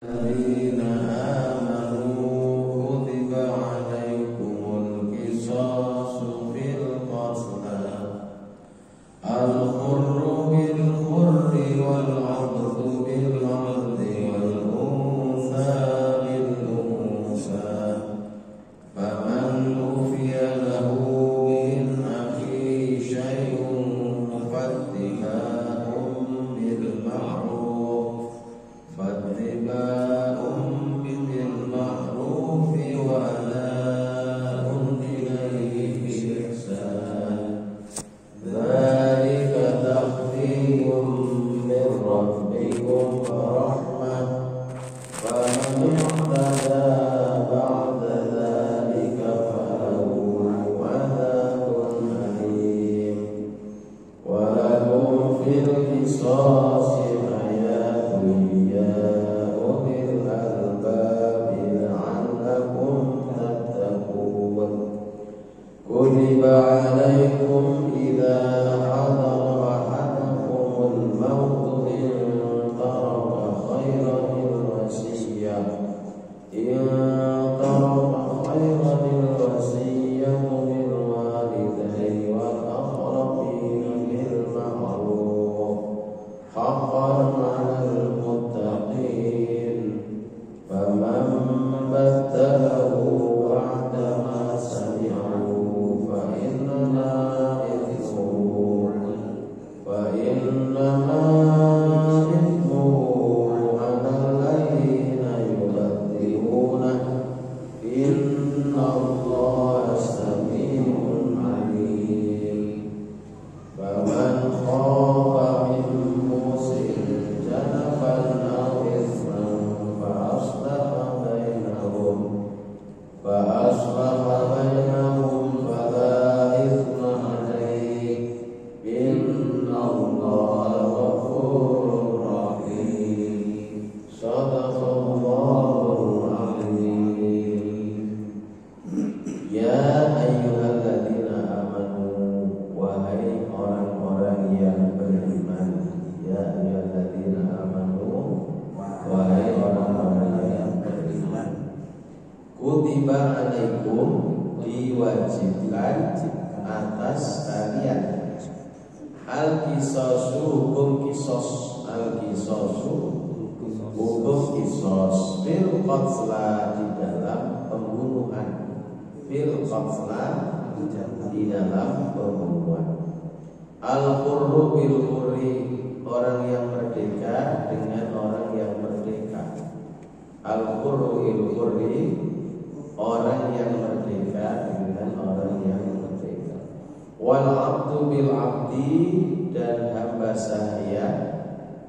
الذين آمنوا كتب عليكم القصاص في القتلى الحر بالحر والعبد بالعبد والأنثى بالأنثى فمن عفي له من أخيه شيء فاتباع بالمعروف وأداء إليه بإحسان ذلك تخفيف من ربكم ورحمة فمن اعتدى بعد ذلك فله عذاب أليم ولكم في القصاص حياة يا أولي الألباب لعلكم تتقون كتب عليكم إذا حضر أحدكم الموت إن ترك خيرا الوصية للوالدين والأقربين بالمعروف حقا على المتقين فمن بدله بعدما سمعه فإنما إثمه على الذين يبدلونه إن الله سميع عليم فمن خاف من موصٍ جنفا أو إثما فأصلح بينهم فلا إثم عليه إن الله غفور رحيم صدق الله العظيم Ya ayyuhalladzina amanu wahai orang-orang yang beriman ya ayyuhalladzina amanu wahai orang-orang yang beriman kutiba alaikum diwajibkan atas kalian al-qisasu hukum kisos al-qisasu hukum kisos fil qatla di dalam pembunuhan fil qatla di dalam pembunuhan al-hurru bil hurri orang yang merdeka dengan orang yang merdeka al-hurru bil hurri orang yang merdeka dengan orang yang merdeka wal abdu bil abdi dan hamba sahaya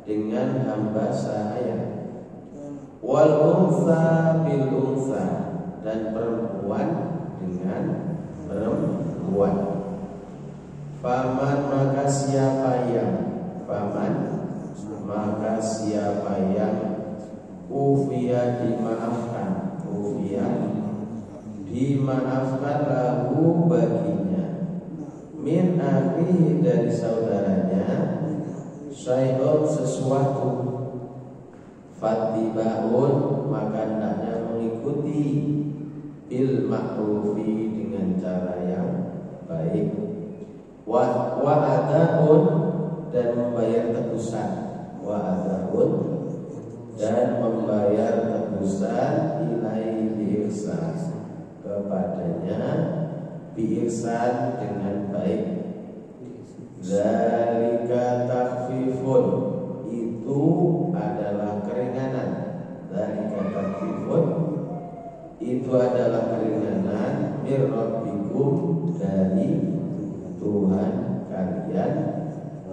dengan hamba sahaya wal unsa bil unsa dan perempuan dengan perempuan. Faman maka siapa yang ufiya dimaafkan lahu baginya min akhihi dari saudaranya syai'un sesuatu fatibaun maka hendaknya mengikuti bil ma'rufi dengan cara yang baik wa adaun dan membayar tebusan ilaihi biihsan kepadanya biihsan dengan baik zalika takhfifun itu adalah keringanan zalika takhfifun itu adalah keringanan mir rabbikum dari Tuhan kalian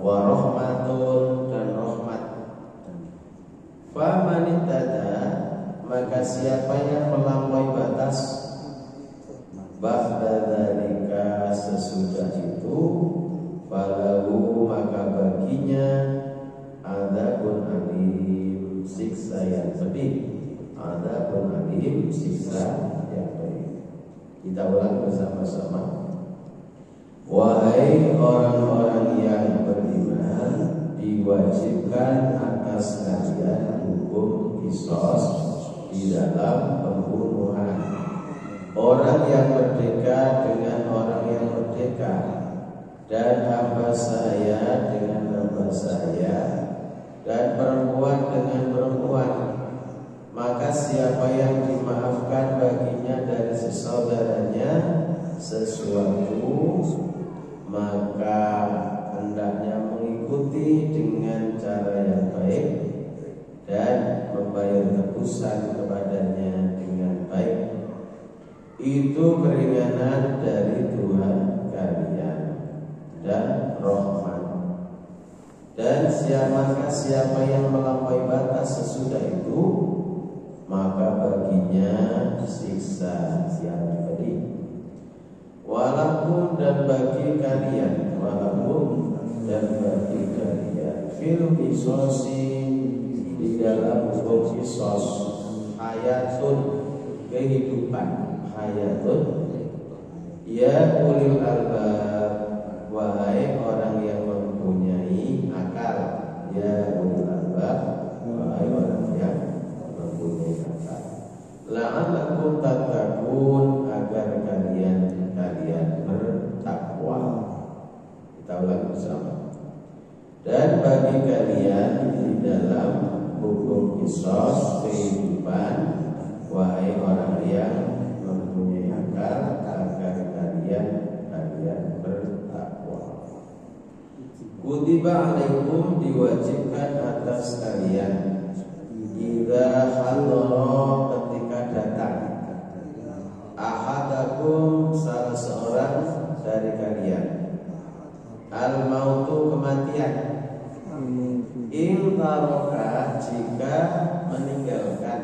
wa rahmatun dan rahmat faman ittaba maka siapa yang melampaui batas ba'da dzalika sesudah itu falahu maka baginya adzabun alim siksa yang pedih adzabun alim siksa yang pedih. Kita ulang bersama-sama. Wahai orang-orang yang beriman diwajibkan atas kalian hukum qisas di dalam pembunuhan. Orang yang merdeka dengan orang yang merdeka, dan hamba saya dengan hamba saya, dan perempuan dengan perempuan, maka siapa yang dimaafkan baginya dari saudaranya sesuatu, maka hendaknya mengikuti dengan cara yang baik dan membayar tebusan kepadanya dengan baik. Itu keringanan dari Tuhan kalian dan rahmat. Dan siapa yang melampaui batas sesudah itu, maka baginya siksa yang pedih. Walakum dan bagi kalian, walakum dan bagi kalian, fil qisosi di dalam hukum qisos, hayatun kehidupan, hayatun ya ulil albab, wahai orang yang mempunyai akal, ya ulil albab, wahai orang yang mempunyai akal. La'allakum tattaqun, agar kalian bertakwa. Kita ulang bersama. Dan bagi kalian di dalam hukum qisas kehidupan, wahai orang yang mempunyai akal, agar kalian bertakwa. Kutiba alaikum, diwajibkan atas kalian, idza hadara, ketika datang, ahadakum, salah seorang dari kalian, al mautu, kematian, in taroka, jika meninggalkan,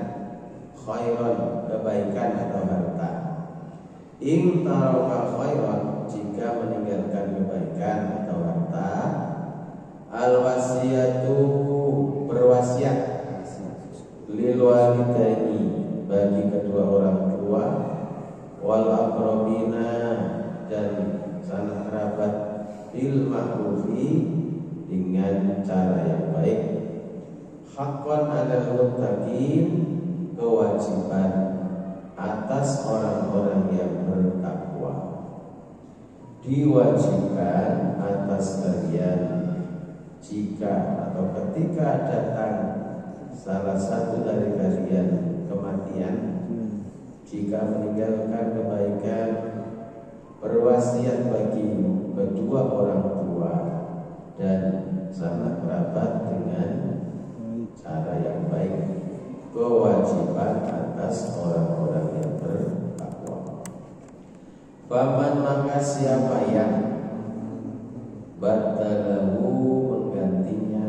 khairan, kebaikan atau harta, in taroka khairan, jika meninggalkan kebaikan atau harta, al wasiyatu, berwasiat, lil walidaini, bagi kedua orang tua, wal aqrabina, dan sanak kerabat, bil ma'rufi, dengan cara yang baik, haqqan 'alal muttaqin, kewajiban atas orang-orang yang bertakwa. Diwajibkan atas kalian jika atau ketika datang salah satu dari kalian kematian, jika meninggalkan kebaikan, berwasiat bagi kedua orang tua dan sanak kerabat dengan cara yang baik, kewajiban atas orang-orang yang bertakwa. Faman, maka siapa yang badalahu, menggantinya,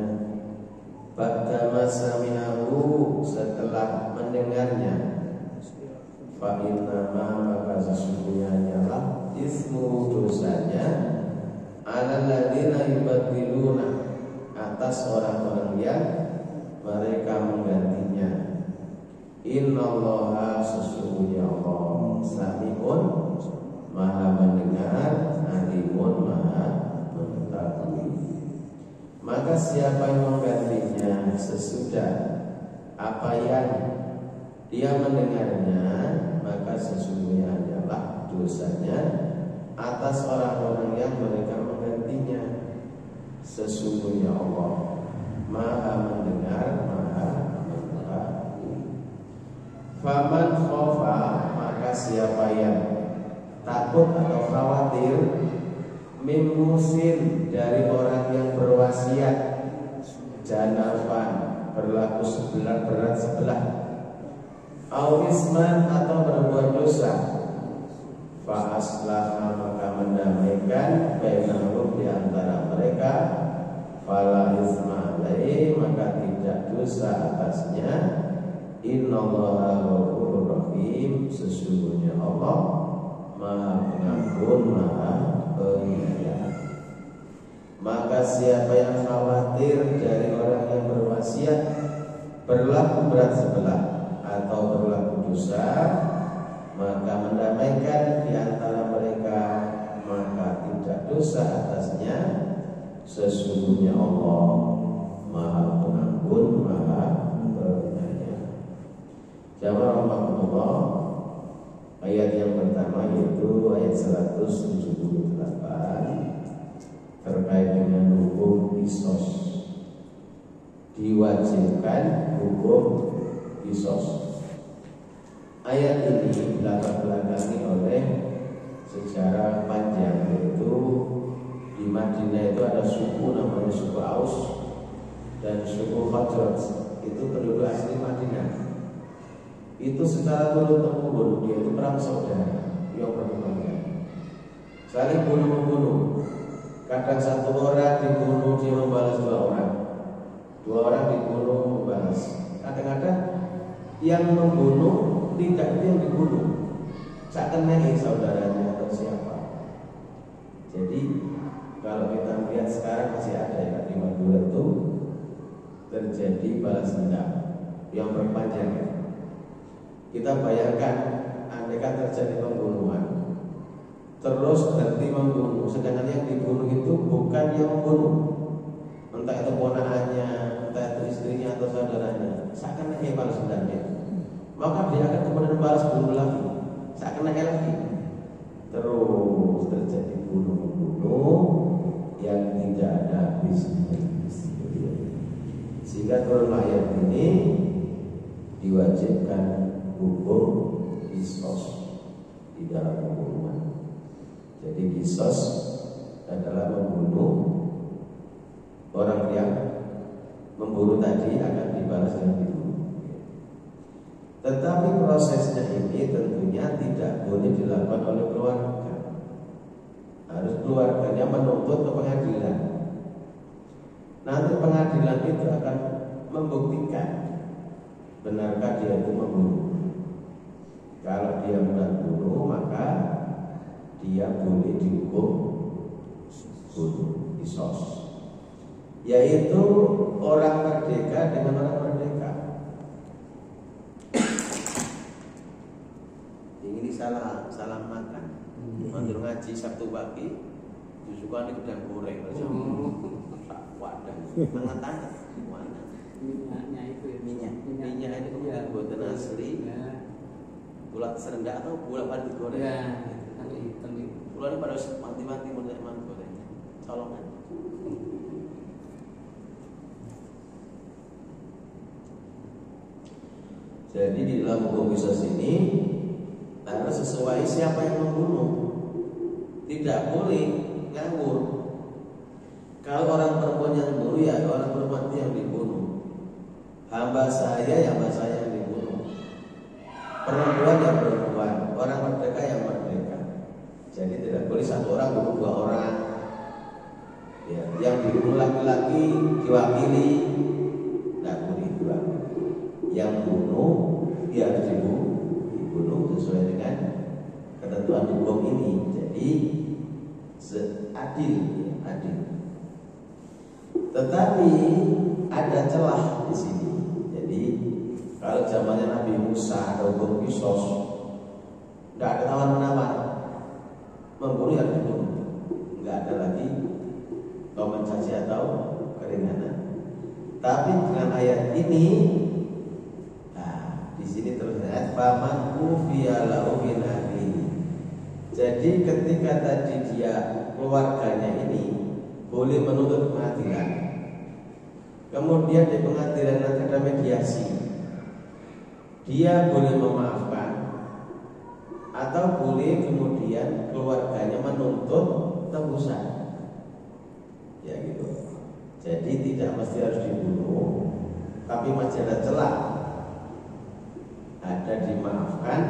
ba'da masami'ahu, setelah mendengarnya, fa innama, maka sesungguhnya hanyalah ismu, dosanya, alal ladzina yubaddiluna, atas orang-orang yang mereka menggantinya. Innallaha, sesungguhnya Allah, sami'un, maha mendengar, alimun, maha mengetahui. Maka siapa yang menggantinya sesudah apa yang dia mendengarnya, maka sesungguhnya adalah dosanya atas orang-orang yang mereka menggantinya. Sesungguhnya Allah maha mendengar, maha mengetahui. Faman khofa, maka siapa yang takut atau khawatir, min musin, dari orang yang berwasiat, janafan, berlaku sebelah, berat sebelah, au isman, atau berbuat dosa, fa aslaha, maka mendamaikan, bainahum, di antara mereka, fala isma alaihi, maka tidak dosa atasnya. Innallaha ghafurur rahim, sesungguhnya Allah maha pengampun, maha penyayang. Maka siapa yang khawatir dari orang yang berwasiat, berlaku berat sebelah atau berlaku dosa, maka mendamaikan di antara mereka, maka tidak dosa atasnya. Sesungguhnya Allah maha pengampun, maha penyayang. Jamaah rahmatullah, ayat yang pertama yaitu ayat 178 terkait dengan hukum qisas. Diwajibkan hukum qisas. Ayat ini belakang-belakangi oleh sejarah panjang, yaitu di Madinah itu ada suku namanya suku Aus dan suku Khazraj, itu penduduk asli Madinah. Itu secara turun-temurun dia itu perang saudara yang berkembang, saling bunuh-membunuh. Kadang satu orang dibunuh dia membalas dua orang dibunuh membalas. Kadang-kadang yang membunuh tidak itu yang dibunuh, seakan-akan saudaranya atau siapa. Jadi kalau kita lihat sekarang masih ada ya di Madura itu terjadi balas dendam yang berpanjang. Kita bayangkan andaikan terjadi pembunuhan terus berhenti membunuh, sedangkan yang dibunuh itu bukan yang membunuh, entah itu ponakannya, entah itu istrinya atau saudaranya, seakan-akan balas dendamnya, maka dia akan kemudian balas bunuh lagi, seakan-akan lagi, terus terjadi bunuh-bunuh yang tidak ada habisnya. Sehingga turun ayat ini diwajibkan hukum qisas di dalam pembunuhan. Jadi qisas adalah membunuh, orang yang membunuh tadi akan dibalas dengan dibunuh. Tetapi prosesnya ini tentunya tidak boleh dilakukan oleh keluarga. Harus keluarganya menuntut ke pengadilan. Nanti pengadilan itu akan membuktikan benarkah dia itu membunuh. Kalau dia membunuh maka dia boleh dihukum bunuh qisas, yaitu orang merdeka dengan orang merdeka. Ini salah makan. Mandur ngaji Sabtu pagi disukan di gedang goreng wadah hangat-hangat minyaknya itu ya, minyak itu ya, buatan asli bulat serendah atau bulat pada digoreng ya, bulat pada mati-mati mau goreng colongan. Jadi di dalam hukum qisas ini harus sesuai siapa yang membunuh. Tidak boleh ngawur. Kalau orang perempuan yang bunuh ya orang perempuan itu yang dibunuh. Hamba saya yang dibunuh. Perempuan yang perempuan, orang merdeka yang merdeka. Jadi tidak boleh satu orang bunuh dua orang. Ya, yang dibunuh laki-laki diwakili, tidak boleh dua. Yang bunuh dia harus dibunuh sesuai dengan ketentuan hukum ini. Jadi adil. Tetapi ada celah di sini. Jadi kalau zamannya Nabi Musa ada hukum qisas, tidak ada tawar-menawar, membunuh harus dibunuh, nggak ada lagi kompensasi atau keringanan. Tapi dengan ayat ini, di sini terlihat faman ufiya lahu min akhihi. Jadi ketika tadi dia keluarganya ini boleh menuntut pengadilan, kemudian di pengadilan nanti ada mediasi, dia boleh memaafkan atau boleh kemudian keluarganya menuntut tebusan, ya gitu. Jadi tidak mesti harus dibunuh, tapi masih ada celah, ada dimaafkan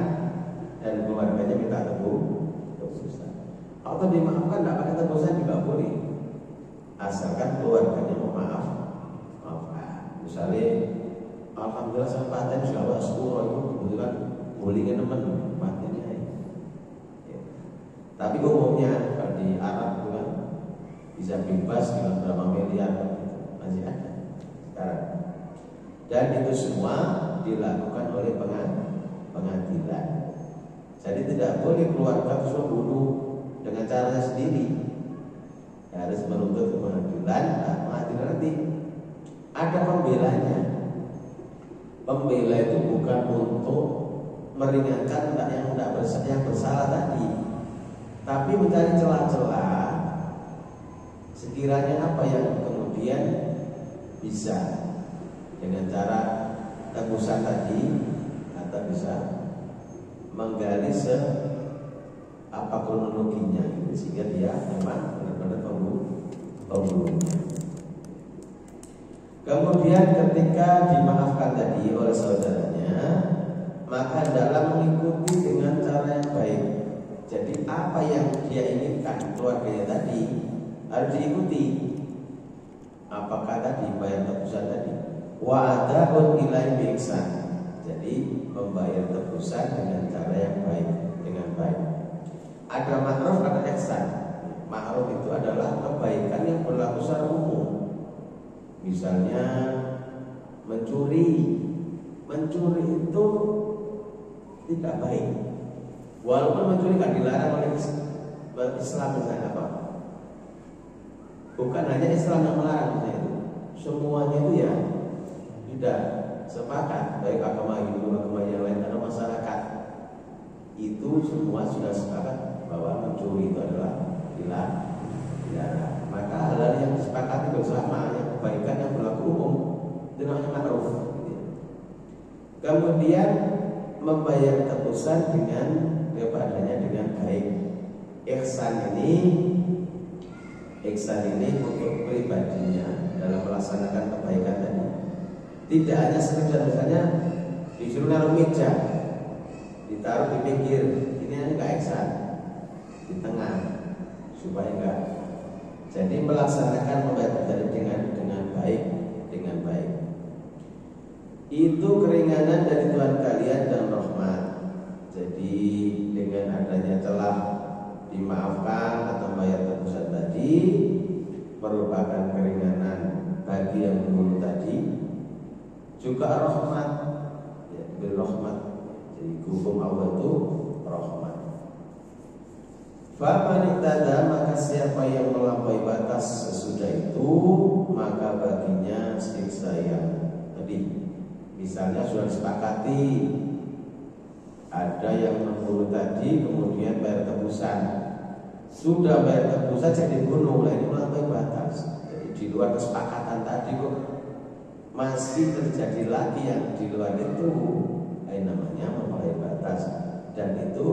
dan keluarganya minta tebusan. Atau dimaafkan tidak pakai tebusan juga boleh, asalkan keluarganya maafkan. Misalnya, alhamdulillah saya paten sudah bawa 10 itu kebetulan bolehnya teman patennya. Ya. Tapi umumnya kalau di Arab itu kan bisa bebas dengan berapa miliar masih ada sekarang. Dan itu semua dilakukan oleh pengadilan. Jadi tidak boleh keluarga terus membunuh dengan caranya sendiri. Harus menuntut ke pengadilan. Nah, pengadilan nanti ada pembelanya. Pembela itu bukan untuk meringankan yang bersalah tadi, tapi mencari celah-celah sekiranya apa yang kemudian bisa dengan cara tebusan tadi, atau bisa menggali apa kronologinya gitu, sehingga dia memang benar-benar pembunuh. Kemudian ketika dimaafkan tadi oleh saudaranya, maka dalam mengikuti dengan cara yang baik. Jadi apa yang dia inginkan keluarganya tadi harus diikuti. Apakah tadi bayar tebusan tadi? Wa adaun ilai bi ihsan. Jadi membayar tebusan dengan cara yang baik, dengan baik. Ada ma'ruf, ada ihsan. Ma'ruf itu adalah kebaikan yang berlaku secara umum. Misalnya mencuri itu tidak baik. Walaupun mencuri kan dilarang oleh Islam misalnya apa? Bukan hanya Islam yang melarang itu, semuanya itu ya tidak sepakat, baik agama Hindu, agama yang lain, atau masyarakat itu semua sudah sepakat bahwa mencuri itu adalah dilarang. Maka hal-hal yang disepakati bersama, yang kebaikan yang berlaku umum, itu namanya ma'ruf. Kemudian membayar tebusan dengan kepadanya dengan baik. Ihsan ini untuk pribadinya dalam melaksanakan kebaikan tadi. Tidak hanya sekedar misalnya disuruh naruh meja, ditaruh di pinggir, ini enggak ihsan, di tengah supaya enggak. Jadi melaksanakan membayar tadi dengan baik. Itu keringanan dari Tuhan kalian dan rahmat. Jadi dengan adanya celah dimaafkan atau bayar tebusan tadi merupakan keringanan bagi yang membunuh tadi, juga rahmat, ya, berrahmat. Jadi hukum Allah itu rahmat. Faman ihtada, maka siapa yang melampaui batas sesudah itu, maka baginya siksa yang tadi. Misalnya sudah disepakati, ada yang membunuh tadi, kemudian bayar tebusan. Sudah bayar tebusan jadi bunuh, ini melampaui batas. Jadi di luar kesepakatan tadi kok masih terjadi lagi yang di luar itu, namanya melampaui batas. Dan itu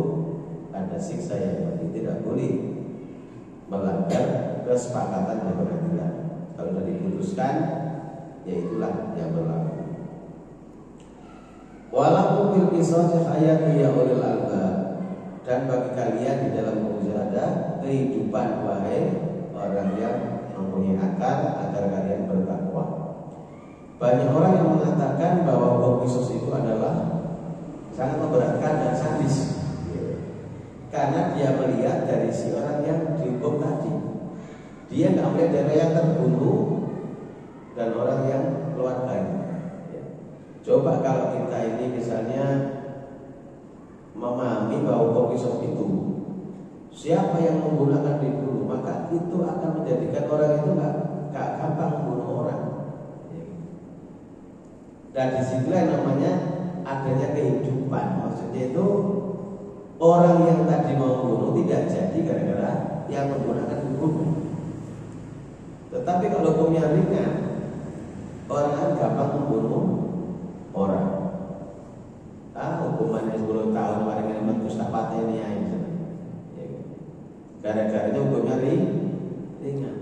ada siksa yang tidak boleh melanggar kesepakatan yang pengadilan. Kalau sudah diputuskan, ya itulah yang berlaku. Walaupun bil qisas hayati ya ulil albab, dan bagi kalian di dalam mujahadah kehidupan wahai orang yang mempunyai akal agar kalian bertakwa. Banyak orang yang mengatakan bahwa hukum qisas itu adalah sangat memberatkan dan sadis, karena dia melihat dari si orang yang dihukum tadi. Dia nggak melihat dari yang terbunuh dan orang yang keluarganya. Coba kalau kita ini misalnya memahami bahwa hukum qisas itu siapa yang membunuh akan dibunuh, maka itu akan menjadikan orang itu nggak gampang membunuh orang. Dan disitulah namanya adanya kehidupan. Maksudnya itu orang yang tadi mau membunuh tidak jadi gara-gara yang menggunakan dibunuh. Tetapi kalau hukumnya ringan, orang kan gampang membunuh orang. Hukumannya 10 tahun paling ringan mustahil ini ya. Gara-garanya hukumnya ringan.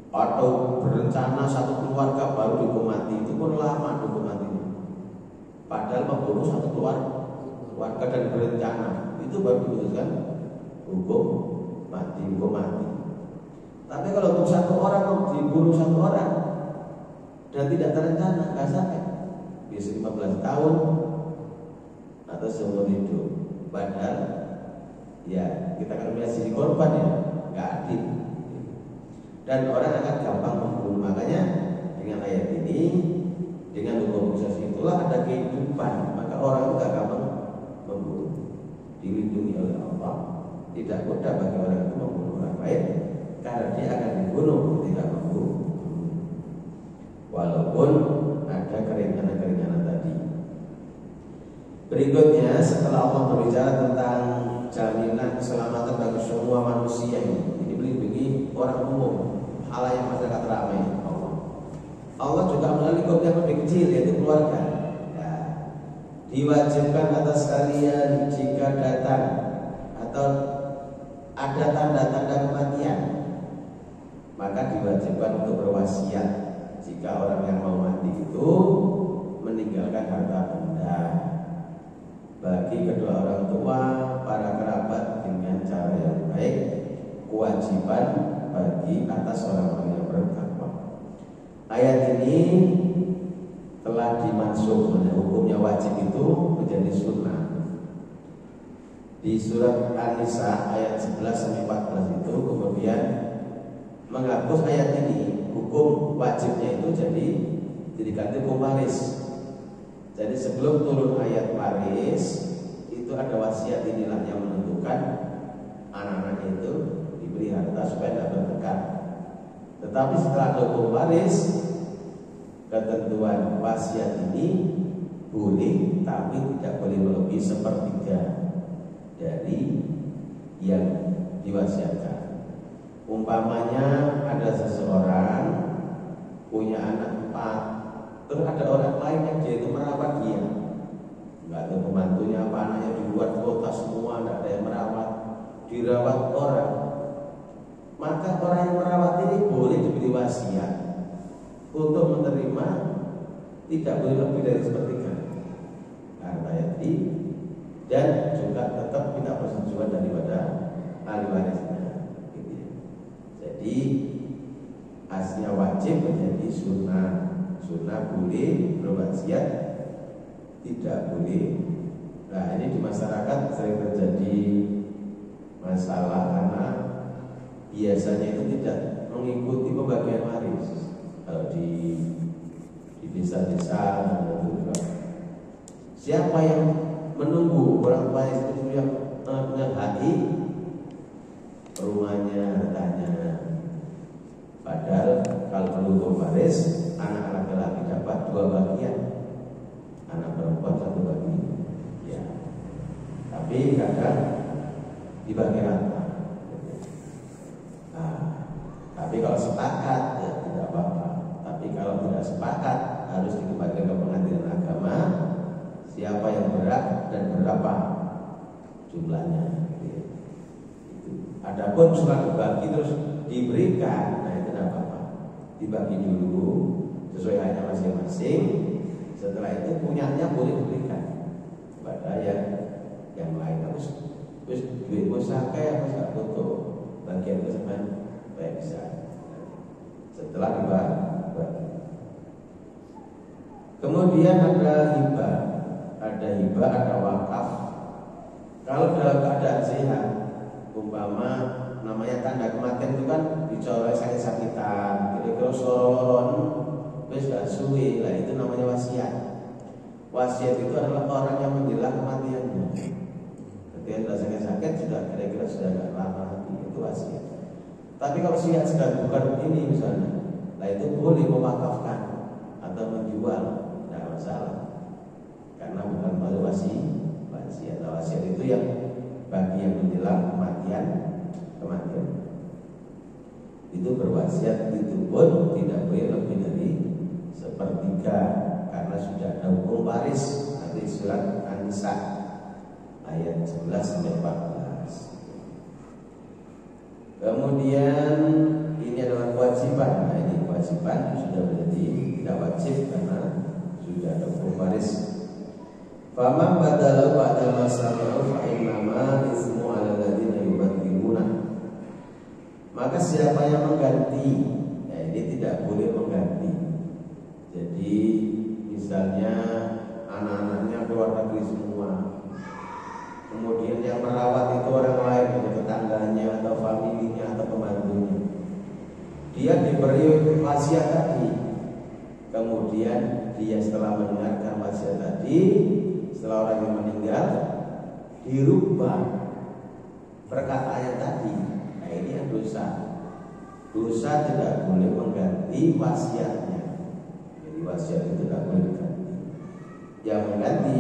Atau berencana satu keluarga baru dihukum mati, itu pun lama hukum matinya. Padahal membunuh satu keluarga dan berencana, itu baru diputuskan hukum mati. Tapi kalau untuk satu orang dibunuh satu orang dan tidak terencana, nggak sampai bisa 15 tahun atau seumur hidup. Padahal ya kita akan melihat sisi korban ya, nggak adil. Dan orang akan gampang membunuh. Makanya dengan ayat ini, dengan hukum qisas itulah ada kehidupan. Maka orang itu gak gampang membunuh, dilindungi oleh Allah. Tidak mudah bagi orang itu membunuh orang lain, karena dia akan dibunuh ketika membunuh. Walaupun ada keringanan-keringanan tadi. Berikutnya setelah Allah berbicara tentang jaminan keselamatan bagi semua manusia ini melindungi orang umum, halayak masyarakat ramai. Allah juga melalui lingkup yang lebih kecil yaitu keluarga. Ya, diwajibkan atas kalian jika datang atau ada tanda-tanda kematian, maka diwajibkan untuk berwasiat jika orang yang mau mati itu meninggalkan harta benda bagi kedua orang tua, para kerabat dengan cara yang baik, kewajiban bagi atas orang-orang yang bertakwa. Ayat ini telah dimansukh, hukumnya wajib itu menjadi sunnah. Di surat An-Nisa ayat 11-14 itu kemudian menghapus ayat ini, hukum wajibnya itu jadi diganti hukum waris. Jadi sebelum turun ayat waris itu ada wasiat, inilah yang menentukan anak-anak itu diberi harta supaya tidak bertengkar. Tetapi setelah hukum waris, ketentuan wasiat ini boleh, tapi tidak boleh melebihi sepertiga dari yang diwasiatkan. Umpamanya ada seseorang punya anak 4, terus ada orang lain yang dia itu merawat dia, nggak ada pembantunya apa, anaknya di luar kota semua, nggak ada yang merawat, dirawat orang. Maka orang yang merawat ini boleh diberi wasiat untuk menerima tidak boleh lebih dari sepertiga harta tadi, dan juga tetap minta persetujuan daripada ahli warisnya. Jadi aslinya wajib menjadi sunnah. Sunnah boleh, berwasiat tidak boleh. Nah, ini di masyarakat sering terjadi masalah karena biasanya itu tidak mengikuti pembagian waris. Kalau di desa-desa, siapa yang menunggu orang tua itu yang punya hati rumahnya, hartanya. Padahal kalau perlu waris, anak laki-laki dapat 2 bagian, anak perempuan 1 bagian. Ya, tapi kadang dibagi rata. Nah, tapi kalau sepakat ya tidak apa-apa. Tapi kalau tidak sepakat harus dikembalikan ke pengadilan agama. Siapa yang berhak dan berapa jumlahnya. Adapun surat dibagi terus diberikan, nah itu tidak apa-apa. Dibagi dulu sesuai hanya masing-masing. Setelah itu punyanya boleh diberikan kepada yang lain. Terus duit usaha kayak bisa foto bagian kesemen baik bisa. Setelah dibagi. Kemudian ada hibah, ada wakaf. Kalau dalam keadaan sehat, umpama namanya tanda kematian itu kan dicolek sakit-sakitan, kira-kira soron, wis gak suwe, lah itu namanya wasiat. Wasiat itu adalah orang yang menjelang kematiannya. Ketika sudah sakit-sakit, kira-kira sudah gak lama lagi, itu wasiat. Tapi kalau wasiat sedang bukan ini misalnya, lah itu boleh mewakafkan atau menjual, tidak masalah, karena bukan pada wasiat. Wasiat itu yang bagi yang menjelang kematian itu berwasiat, itu pun tidak boleh lebih dari sepertiga karena sudah ada hukum waris. Nanti surat An-Nisa ayat 11-14. Kemudian ini adalah kewajiban. Nah, ini kewajiban sudah menjadi tidak wajib karena sudah ada hukum waris. Faman badalahu ba'da ma sami'u fa innama ismu 'alal ladzina yubadiluna. Maka siapa yang mengganti, ya ini tidak boleh mengganti. Jadi misalnya anak-anaknya keluar negeri semua, kemudian yang merawat itu orang lain, itu tetangganya atau familinya atau pembantunya. Dia diberi wasiat tadi, kemudian dia setelah mendengarkan wasiat tadi, setelah orang yang meninggal, dirubah perkataan tadi. Nah, ini yang dosa. Dosa tidak boleh mengganti wasiatnya. Jadi wasiat itu tidak boleh diganti. Yang mengganti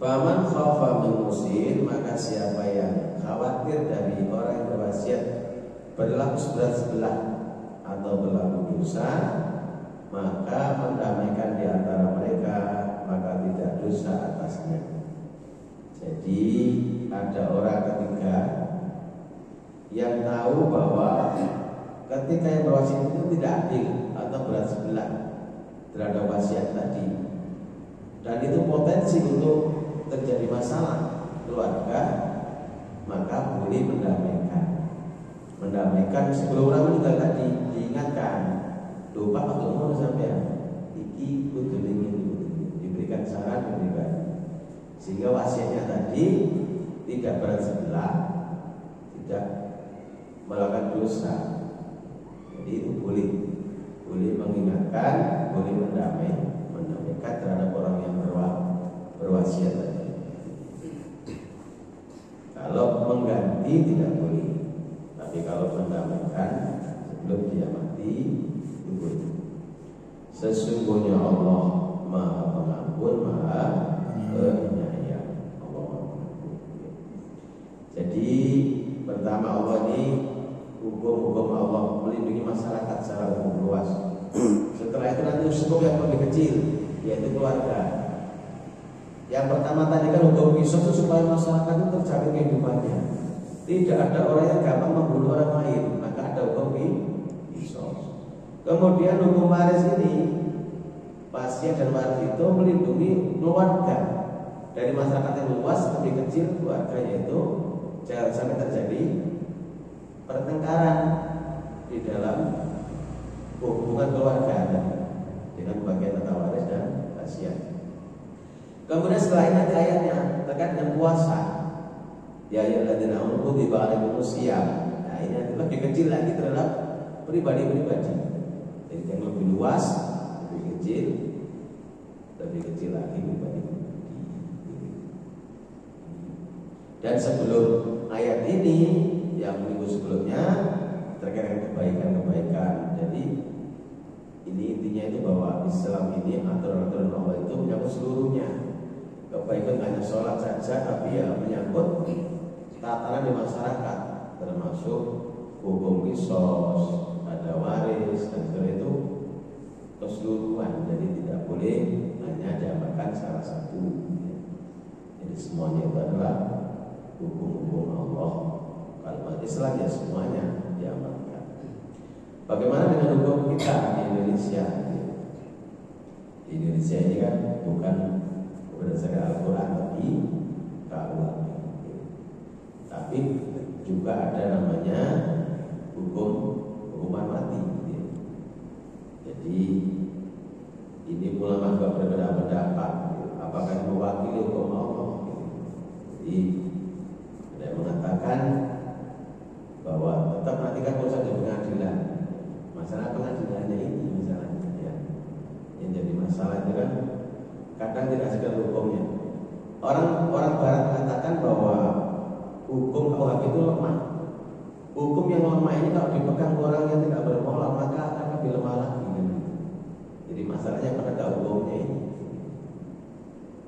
Faman khafa min musin, maka siapa yang khawatir dari orang yang berwasiat berlaku sebelah sebelah atau berlaku dosa, maka mendamaikan di antara mereka, maka tidak dosa atasnya. Jadi ada orang ketiga yang tahu bahwa ketika yang berwasiat itu tidak adil atau berat sebelah terhadap wasiat tadi, dan itu potensi untuk terjadi masalah keluarga, maka boleh mendamaikan sebelum orang meninggal tadi, diingatkan, lupa waktu umur sampai iki kudu diberikan saran, sehingga wasiatnya tadi tidak berat sebelah, tidak melakukan dosa. Jadi itu boleh mengingatkan, boleh mendamaikan terhadap orang yang berwasiat tadi. Kalau mengganti tidak boleh, tapi kalau mendamaikan sebelum dia mati itu boleh. Sesungguhnya Allah Maha Pengampun, Maha Penyayang. Allah Maha Pengampun. Jadi pertama, Allah ini hukum-hukum Allah melindungi masyarakat secara umum luas. Setelah itu nanti hukum yang lebih kecil, yaitu keluarga. Yang pertama tadi kan hukum qisas itu supaya masyarakat itu terjamin kehidupannya. Tidak ada orang yang gampang membunuh orang lain, maka ada hukum qisas. Kemudian hukum waris ini, wasiat dan waris itu melindungi keluarga dari masyarakat yang luas, lebih kecil keluarga, yaitu jangan sampai terjadi pertengkaran di dalam hubungan keluarga dengan bagian tata waris dan wasiat. Kemudian setelah ini ada ayatnya terkait dengan puasa. Ya ayyuhalladzina amanu kutiba alaikumus shiyam. Nah, ini lebih kecil lagi terhadap pribadi-pribadi. Jadi yang lebih luas, lebih kecil lagi pribadi-pribadi. Dan sebelum ayat ini yang minggu sebelumnya terkait dengan kebaikan-kebaikan. Jadi ini intinya itu bahwa Islam ini aturan-aturan Allah itu menyangkut seluruhnya. Kebaikan hanya sholat saja, tapi ya menyangkut tatanan di masyarakat, termasuk hukum qisas, ada waris, dan setelah itu keseluruhan. Jadi tidak boleh hanya diamalkan salah satu. Jadi semuanya itu adalah hukum-hukum Allah. Kalau Islam ya semuanya diamalkan. Bagaimana dengan hukum kita di Indonesia? Di Indonesia ini kan bukan berdasarkan Al-Quran, tapi KUHP. Tapi juga ada namanya hukuman mati. Jadi ini ulama juga berbeda pendapat, apakah mewakili hukum Allah. Jadi ada yang mengatakan bahwa tetap nanti kan urusan di pengadilan. Masalah pengadilannya ini misalnya, ya, yang jadi masalah itu kan kadang tidak sekedar hukumnya. Orang Barat mengatakan bahwa hukum KUHP itu lemah. Hukum yang lemah ini kalau dipegang orang yang tidak bermoral, maka akan lebih lemah lagi. Jadi masalahnya penegak hukumnya ini.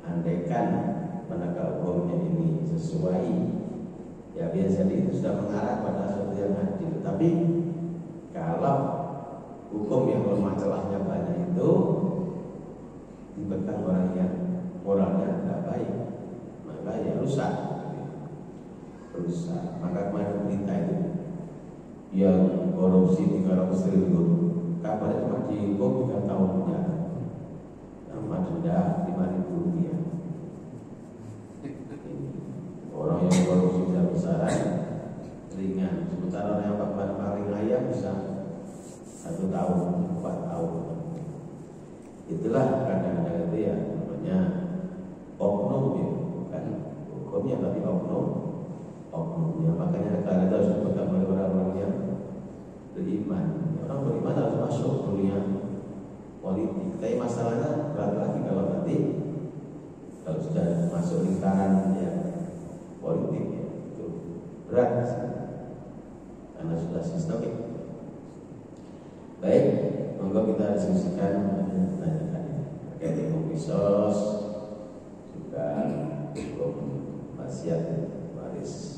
Andaikan penegak hukumnya ini sesuai, ya biasanya itu sudah mengarah pada sesuatu yang adil. Tapi kalau hukum yang lemah, celahnya banyak itu dipegang orang yang moralnya tidak baik, maka ya rusak. Maka kemarin berita itu yang korupsi 300 triliun, kabarnya cuma dihukum 3 tahun penjara sama denda 5.000 rupiah. Orang yang korupsi besar-besaran ringan, sementara orang yang paling kaya bisa 1 tahun, 4 tahun. Itulah kadang-kadang itu ya namanya oknum, ya, bukan hukumnya tapi oknumnya. Makanya negara itu harus dipegang oleh orang-orang yang beriman. Orang beriman harus masuk dunia politik. Tapi masalahnya berat lagi kalau sudah masuk lingkaran yang politik, ya, itu berat karena sudah sistemik. Baik, monggo kita diskusikan terkait hukum qisas juga wasiat waris.